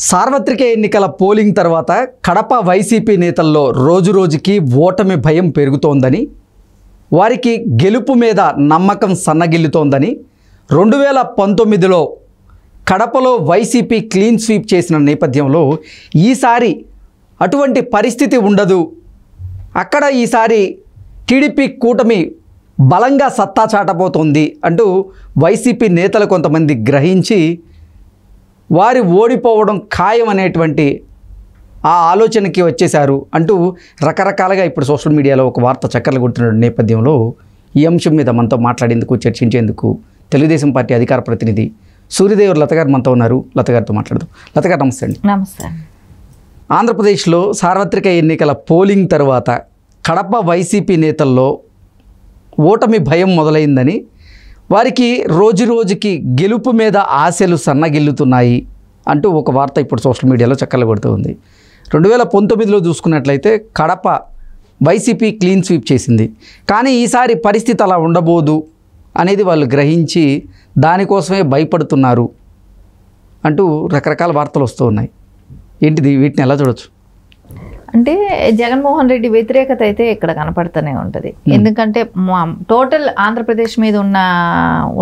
సార్వత్రిక ఎన్నికల పోలింగ్ తర్వాత కడప వైసీపీ నేతల్లో రోజురోజుకి ఓటమి భయం పెరుగుతోందని, వారికి గెలుపు మీద నమ్మకం సన్నగిల్లుతోందని 2019లో కడపలో వైసీపీ క్లీన్ స్వీప్ చేసిన నేపథ్యంలో ఈసారి అటువంటి పరిస్థితి ఉండదు, అక్కడ ఈసారి టీడీపీ కూటమి బలంగా సత్తా చాటబోతోంది అంటూ వైసీపీ నేతలు కొంతమంది గ్రహించి వారి ఓడిపోవడం ఖాయం అనేటువంటి ఆ ఆలోచనకి వచ్చేశారు అంటూ రకరకాలుగా ఇప్పుడు సోషల్ మీడియాలో ఒక వార్త చక్కర్లు కొడుతున్న నేపథ్యంలో ఈ అంశం మీద మనతో మాట్లాడేందుకు, చర్చించేందుకు తెలుగుదేశం పార్టీ అధికార ప్రతినిధి సూర్యదేవర్ లత గారు మనతో ఉన్నారు. లత గారితో మాట్లాడదాం. లత గారు నమస్తే అండి. నమస్తే. ఆంధ్రప్రదేశ్లో సార్వత్రిక ఎన్నికల పోలింగ్ తర్వాత కడప వైసీపీ నేతల్లో ఓటమి భయం మొదలైందని, వారికి రోజురోజుకి గెలుపు మీద ఆశలు సన్నగిల్లుతున్నాయి అంటూ ఒక వార్త ఇప్పుడు సోషల్ మీడియాలో చక్కర్లు కొడుతూ ఉంది. 2019లో చూసుకున్నట్లయితే కడప వైసీపీ క్లీన్ స్వీప్ చేసింది, కానీ ఈసారి పరిస్థితి అలా ఉండబోదు అనేది వాళ్ళు గ్రహించి దానికోసమే భయపడుతున్నారు అంటూ రకరకాల వార్తలు వస్తూ ఉన్నాయి. ఏంటిది, వీటిని ఎలా చూడొచ్చు? అంటే జగన్మోహన్ రెడ్డి వ్యతిరేకత అయితే ఇక్కడ కనపడుతూనే ఉంటుంది. ఎందుకంటే టోటల్ ఆంధ్రప్రదేశ్ మీద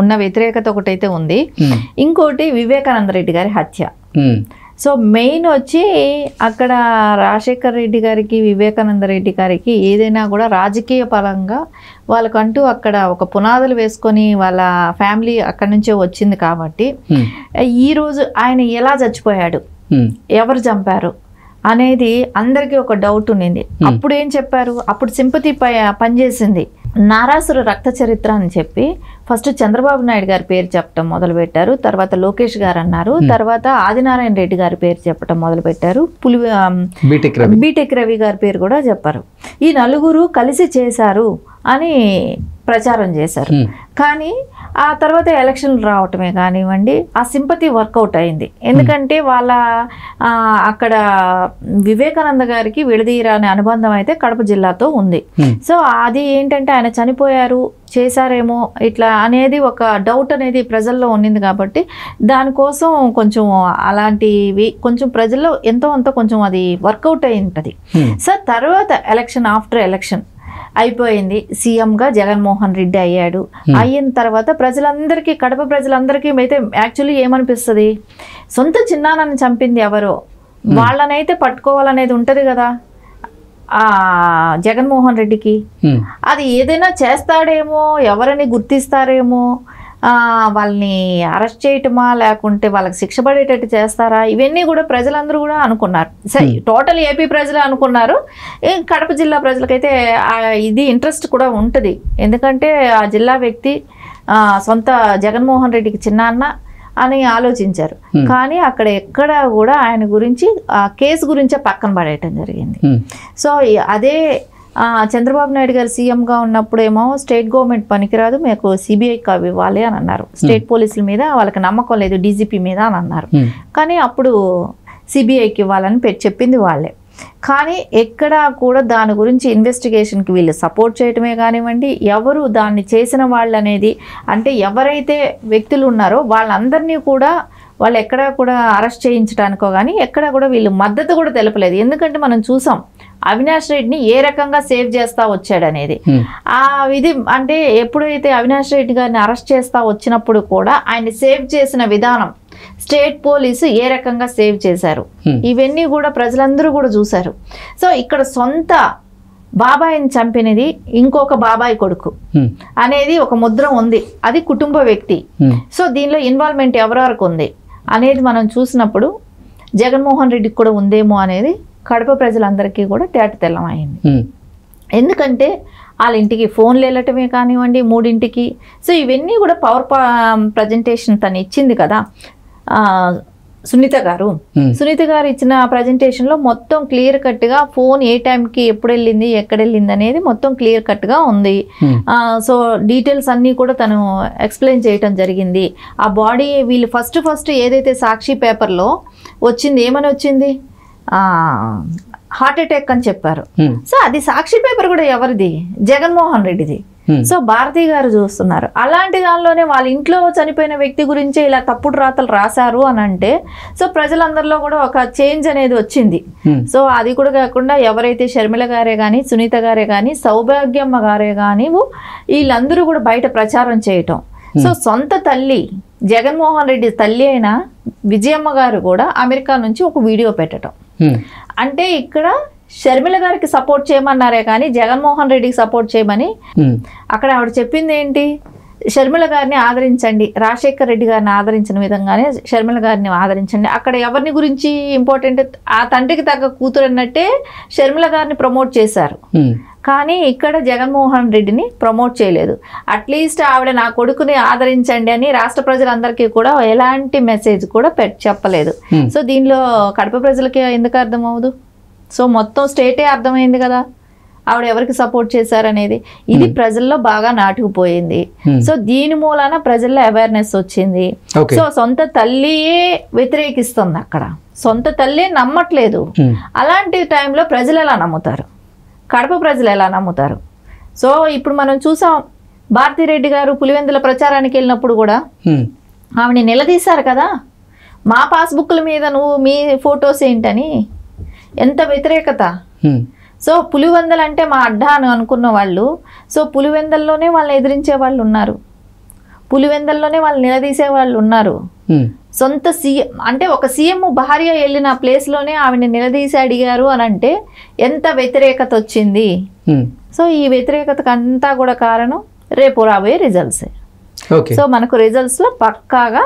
ఉన్న వ్యతిరేకత ఒకటైతే ఉంది. ఇంకోటి వివేకానంద రెడ్డి గారి హత్య. సో మెయిన్ వచ్చి అక్కడ రాజశేఖర్ రెడ్డి గారికి, వివేకానంద రెడ్డి గారికి ఏదైనా కూడా రాజకీయ పరంగా వాళ్ళకంటూ అక్కడ ఒక పునాదులు వేసుకొని వాళ్ళ ఫ్యామిలీ అక్కడి నుంచే వచ్చింది కాబట్టి ఈరోజు ఆయన ఎలా చచ్చిపోయాడు, ఎవరు చంపారు అనేది అందరికీ ఒక డౌట్ ఉండింది. అప్పుడు ఏం చెప్పారు, అప్పుడు సింపతి పనిచేసింది. నారాసుర రక్త చరిత్ర అని చెప్పి ఫస్ట్ చంద్రబాబు నాయుడు గారి పేరు చెప్పడం మొదలుపెట్టారు, తర్వాత లోకేష్ గారు అన్నారు, తర్వాత ఆదినారాయణ రెడ్డి గారి పేరు చెప్పడం మొదలుపెట్టారు, బీటెక్ రవి గారి పేరు కూడా చెప్పారు. ఈ నలుగురు కలిసి చేశారు అని ప్రచారం చేశారు. కానీ ఆ తర్వాత ఎలక్షన్లు రావటమే కానివ్వండి, ఆ సింపతి వర్కౌట్ అయింది. ఎందుకంటే వాళ్ళ అక్కడ వివేకానంద గారికి విడదీయరాని అనుబంధం అయితే కడప జిల్లాతో ఉంది. సో అది ఏంటంటే ఆయన చనిపోయారు, చేశారేమో ఇట్లా అనేది ఒక డౌట్ అనేది ప్రజల్లో ఉండింది కాబట్టి దానికోసం కొంచెం అలాంటివి కొంచెం ప్రజల్లో ఎంతో అంత కొంచెం అది వర్కౌట్ అయి ఉంటుంది. సో తర్వాత ఎలక్షన్, ఆఫ్టర్ ఎలక్షన్ అయిపోయింది, సీఎంగా జగన్మోహన్ రెడ్డి అయ్యాడు. అయిన తర్వాత ప్రజలందరికీ, కడప ప్రజలందరికీ అయితే యాక్చువల్లీ ఏమనిపిస్తుంది, సొంత చిన్నాన్నని చంపింది ఎవరో వాళ్ళనైతే పట్టుకోవాలనేది ఉంటుంది కదా జగన్మోహన్ రెడ్డికి. అది ఏదైనా చేస్తాడేమో, ఎవరిని గుర్తిస్తారేమో, వాళ్ళని అరెస్ట్ చేయటమా లేకుంటే వాళ్ళకి శిక్ష పడేటట్టు చేస్తారా, ఇవన్నీ కూడా ప్రజలందరూ కూడా అనుకున్నారు. సరే, టోటల్ ఏపీ ప్రజలు అనుకున్నారు. కడప జిల్లా ప్రజలకైతే ఇది ఇంట్రెస్ట్ కూడా ఉంటుంది. ఎందుకంటే ఆ జిల్లా వ్యక్తి సొంత జగన్మోహన్ రెడ్డికి చిన్నాన్న అని ఆలోచించారు. కానీ అక్కడ ఎక్కడ కూడా ఆయన గురించి ఆ కేసు గురించే పక్కన పడేయటం జరిగింది. సో అదే చంద్రబాబు నాయుడు గారు సీఎంగా ఉన్నప్పుడేమో స్టేట్ గవర్నమెంట్ పనికిరాదు, మీకు సిబిఐకి అవి ఇవ్వాలి అని అన్నారు. స్టేట్ పోలీసుల మీద వాళ్ళకి నమ్మకం లేదు, డీజీపీ మీద అని అన్నారు. కానీ అప్పుడు సిబిఐకి ఇవ్వాలని చెప్పింది వాళ్ళే. కానీ ఎక్కడా కూడా దాని గురించి ఇన్వెస్టిగేషన్కి వీళ్ళు సపోర్ట్ చేయటమే కానివ్వండి, ఎవరు దాన్ని చేసిన వాళ్ళు అనేది, అంటే ఎవరైతే వ్యక్తులు ఉన్నారో వాళ్ళందరినీ కూడా వాళ్ళు ఎక్కడా కూడా అరెస్ట్ చేయించడానికో కానీ ఎక్కడా కూడా వీళ్ళు మద్దతు కూడా తెలపలేదు. ఎందుకంటే మనం చూసాం అవినాష్ రెడ్డిని ఏ రకంగా సేవ్ చేస్తా వచ్చాడనేది. ఆ ఇది అంటే ఎప్పుడైతే అవినాష్ రెడ్డి గారిని అరెస్ట్ చేస్తా వచ్చినప్పుడు కూడా ఆయన సేవ్ చేసిన విధానం, స్టేట్ పోలీసు ఏ రకంగా సేవ్ చేశారు, ఇవన్నీ కూడా ప్రజలందరూ కూడా చూశారు. సో ఇక్కడ సొంత బాబాయిని చంపినది ఇంకొక బాబాయ్ కొడుకు అనేది ఒక ముద్ర ఉంది, అది కుటుంబ వ్యక్తి. సో దీనిలో ఇన్వాల్వ్మెంట్ ఎవరెవరికి ఉంది అనేది మనం చూసినప్పుడు జగన్మోహన్ రెడ్డికి కూడా ఉందేమో అనేది కడప ప్రజలందరికీ కూడా తేటతెల్లం అయింది. ఎందుకంటే వాళ్ళ ఇంటికి ఫోన్లు వెళ్ళటమే కానివ్వండి, 3 సో ఇవన్నీ కూడా పవర్ ప్రజెంటేషన్ తను ఇచ్చింది కదా సునీత గారు ఇచ్చిన ప్రజెంటేషన్లో మొత్తం క్లియర్ కట్గా ఫోన్ ఏ టైంకి ఎప్పుడు వెళ్ళింది, ఎక్కడ వెళ్ళింది అనేది మొత్తం క్లియర్ కట్గా ఉంది. సో డీటెయిల్స్ అన్నీ కూడా తను ఎక్స్ప్లెయిన్ చేయటం జరిగింది. ఆ బాడీ వీళ్ళు ఫస్ట్ ఏదైతే సాక్షి పేపర్లో వచ్చింది, ఏమని వచ్చింది, హార్ట్ అటాక్ అని చెప్పారు. సో అది సాక్షి పేపర్ కూడా ఎవరిది, జగన్మోహన్ రెడ్డిది. సో భారతి గారు చూస్తున్నారు. అలాంటి దానిలోనే వాళ్ళ ఇంట్లో చనిపోయిన వ్యక్తి గురించి ఇలా తప్పుడు రాతలు రాశారు అని అంటే సో ప్రజలందరిలో కూడా ఒక చేంజ్ అనేది వచ్చింది. సో అది కూడా కాకుండా ఎవరైతే షర్మిల గారే కానీ, సునీత గారే కానీ, సౌభాగ్యమ్మ గారే కానీ వీళ్ళందరూ కూడా బయట ప్రచారం చేయటం. సో సొంత తల్లి జగన్మోహన్ రెడ్డి తల్లి అయిన విజయమ్మ గారు కూడా అమెరికా నుంచి ఒక వీడియో పెట్టడం. అంటే ఇక్కడ షర్మిల గారికి సపోర్ట్ చేయమన్నారే కానీ జగన్మోహన్ రెడ్డికి సపోర్ట్ చేయమని అక్కడ ఆవిడ చెప్పింది ఏంటి, షర్మిల గారిని ఆదరించండి, రాజశేఖర్ రెడ్డి గారిని ఆదరించిన విధంగానే షర్మిల గారిని ఆదరించండి. అక్కడ ఎవరిని గురించి ఇంపార్టెంట్, ఆ తండ్రికి తగ్గ కూతురు అన్నట్టే షర్మిల గారిని ప్రమోట్ చేశారు. కానీ ఇక్కడ జగన్మోహన్ రెడ్డిని ప్రమోట్ చేయలేదు. అట్లీస్ట్ ఆవిడ నా కొడుకుని ఆదరించండి అని రాష్ట్ర ప్రజలందరికీ కూడా ఎలాంటి మెసేజ్ కూడా చెప్పలేదు. సో దీనిలో కడప ప్రజలకి ఎందుకు అర్థమవుదు? సో మొత్తం స్టేటే అర్థమైంది కదా ఆవిడ ఎవరికి సపోర్ట్ చేశారనేది. ఇది ప్రజల్లో బాగా నాటుకుపోయింది. సో దీని మూలాన ప్రజల్లో అవేర్నెస్ వచ్చింది. సో సొంత తల్లియే వ్యతిరేకిస్తుంది, అక్కడ సొంత తల్లి నమ్మట్లేదు. అలాంటి టైంలో ప్రజలు ఎలా నమ్ముతారు? కడప ప్రజలు ఎలా నమ్ముతారు? సో ఇప్పుడు మనం చూసాం, భారతిరెడ్డి గారు పులివెందుల ప్రచారానికి వెళ్ళినప్పుడు కూడా ఆవిడని నిలదీశారు కదా, మా పాస్బుక్ల మీద నువ్వు మీ ఫొటోస్ ఏంటని. ఎంత వ్యతిరేకత! సో పులివెందలు అంటే మా అడ్డా అని అనుకున్న వాళ్ళు, సో పులివెందల్లోనే వాళ్ళని ఎదిరించే వాళ్ళు ఉన్నారు, పులివెందల్లోనే వాళ్ళు నిలదీసే వాళ్ళు ఉన్నారు. సొంత సీఎం అంటే ఒక సీఎం భార్య వెళ్ళిన ప్లేస్లోనే ఆవిడని నిలదీసి అడిగారు అని అంటే ఎంత వ్యతిరేకత వచ్చింది. సో ఈ వ్యతిరేకతకు అంతా కూడా కారణం రేపు రాబోయే రిజల్ట్సే. సో మనకు రిజల్ట్స్లో పక్కాగా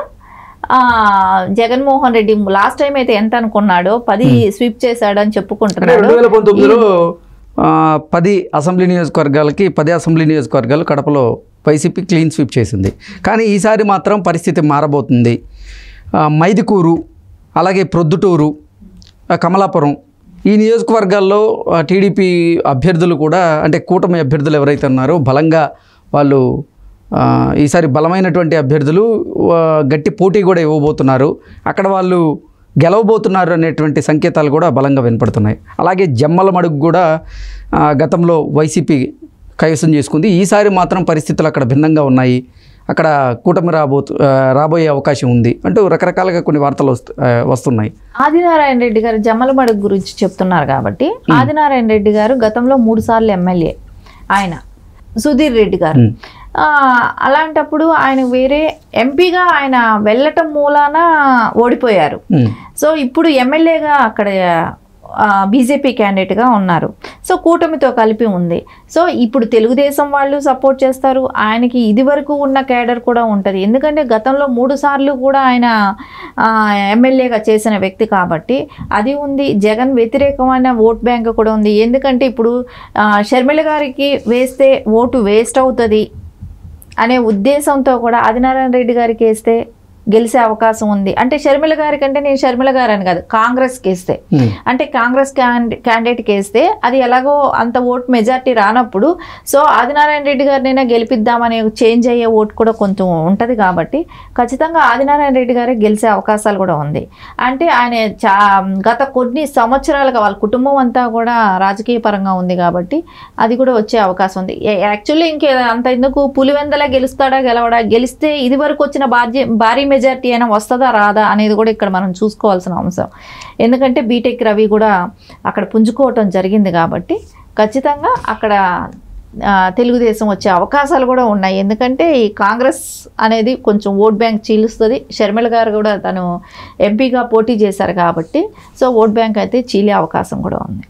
జగన్మోహన్ రెడ్డి లాస్ట్ టైం అయితే ఎంత అనుకున్నాడో 10 స్వీప్ చేశాడు అని చెప్పుకుంటున్నాడు. 2019లో 10 అసెంబ్లీ నియోజకవర్గాలకి 10 అసెంబ్లీ నియోజకవర్గాలు కడపలో వైసీపీ క్లీన్ స్వీప్ చేసింది. కానీ ఈసారి మాత్రం పరిస్థితి మారబోతుంది. మైదుకూరు, అలాగే ప్రొద్దుటూరు, కమలాపురం ఈ నియోజకవర్గాల్లో టీడీపీ అభ్యర్థులు కూడా, అంటే కూటమి అభ్యర్థులు ఎవరైతే ఉన్నారో బలంగా వాళ్ళు ఈసారి బలమైనటువంటి అభ్యర్థులు గట్టి పోటీ కూడా ఇవ్వబోతున్నారు. అక్కడ వాళ్ళు గెలవబోతున్నారు అనేటువంటి సంకేతాలు కూడా బలంగా వినపడుతున్నాయి. అలాగే జమ్మలమడుగు కూడా గతంలో వైసీపీ కైవసం చేసుకుంది. ఈసారి మాత్రం పరిస్థితులు అక్కడ భిన్నంగా ఉన్నాయి. అక్కడ కూటమి రాబోయే అవకాశం ఉంది అంటూ రకరకాలుగా కొన్ని వార్తలు వస్తున్నాయి. ఆదినారాయణ రెడ్డి గారు జమ్మలమడుగు గురించి చెప్తున్నారు కాబట్టి, ఆదినారాయణ రెడ్డి గారు గతంలో 3 సార్లు ఎమ్మెల్యే, ఆయన సుధీర్ రెడ్డి గారు. అలాంటప్పుడు ఆయన వేరే ఎంపీగా ఆయన వెళ్ళటం మూలాన ఓడిపోయారు. సో ఇప్పుడు ఎమ్మెల్యేగా అక్కడ బీజేపీ క్యాండిడేట్గా ఉన్నారు. సో కూటమితో కలిపి ఉంది. సో ఇప్పుడు తెలుగుదేశం వాళ్ళు సపోర్ట్ చేస్తారు. ఆయనకి ఇది వరకు ఉన్న క్యాడర్ కూడా ఉంటుంది. ఎందుకంటే గతంలో 3 సార్లు కూడా ఆయన ఎమ్మెల్యేగా చేసిన వ్యక్తి కాబట్టి అది ఉంది. జగన్ వ్యతిరేకమైన ఓట్ బ్యాంక్ కూడా ఉంది. ఎందుకంటే ఇప్పుడు షర్మిల గారికి వేస్తే ఓటు వేస్ట్ అవుతుంది అనే ఉద్దేశంతో కూడా ఆదినారాయణ రెడ్డి గారికి వేస్తే గెలిచే అవకాశం ఉంది. అంటే షర్మిల గారి కంటే నేను షర్మిల గారు అని కాదు, కాంగ్రెస్కి వేస్తే, అంటే కాంగ్రెస్ క్యాండిడేట్కి వేస్తే అది ఎలాగో అంత ఓట్ మెజార్టీ రానప్పుడు సో ఆదినారాయణ రెడ్డి గారినైనా గెలిపిద్దామనే చేంజ్ అయ్యే ఓటు కూడా కొంచెం ఉంటుంది. కాబట్టి ఖచ్చితంగా ఆదినారాయణ రెడ్డి గారే గెలిచే అవకాశాలు కూడా ఉంది. అంటే ఆయన గత కొన్ని సంవత్సరాలుగా వాళ్ళ కుటుంబం అంతా కూడా రాజకీయ పరంగా ఉంది కాబట్టి అది కూడా వచ్చే అవకాశం ఉంది. యాక్చువల్లీ ఇంకే అంత ఎందుకు, పులివెందలా గెలుస్తాడా గెలవడా, గెలిస్తే ఇది వరకు వచ్చిన భారీ మెజార్టీ అయినా వస్తుందా రాదా అనేది కూడా ఇక్కడ మనం చూసుకోవాల్సిన అంశం. ఎందుకంటే బీటెక్ రవి కూడా అక్కడ పుంజుకోవటం జరిగింది కాబట్టి ఖచ్చితంగా అక్కడ తెలుగుదేశం వచ్చే అవకాశాలు కూడా ఉన్నాయి. ఎందుకంటే ఈ కాంగ్రెస్ అనేది కొంచెం ఓట్ బ్యాంక్ చీలుస్తుంది. షర్మిల గారు కూడా తను ఎంపీగా పోటీ చేశారు కాబట్టి సో ఓట్ బ్యాంక్ అయితే చీలే అవకాశం కూడా ఉంది.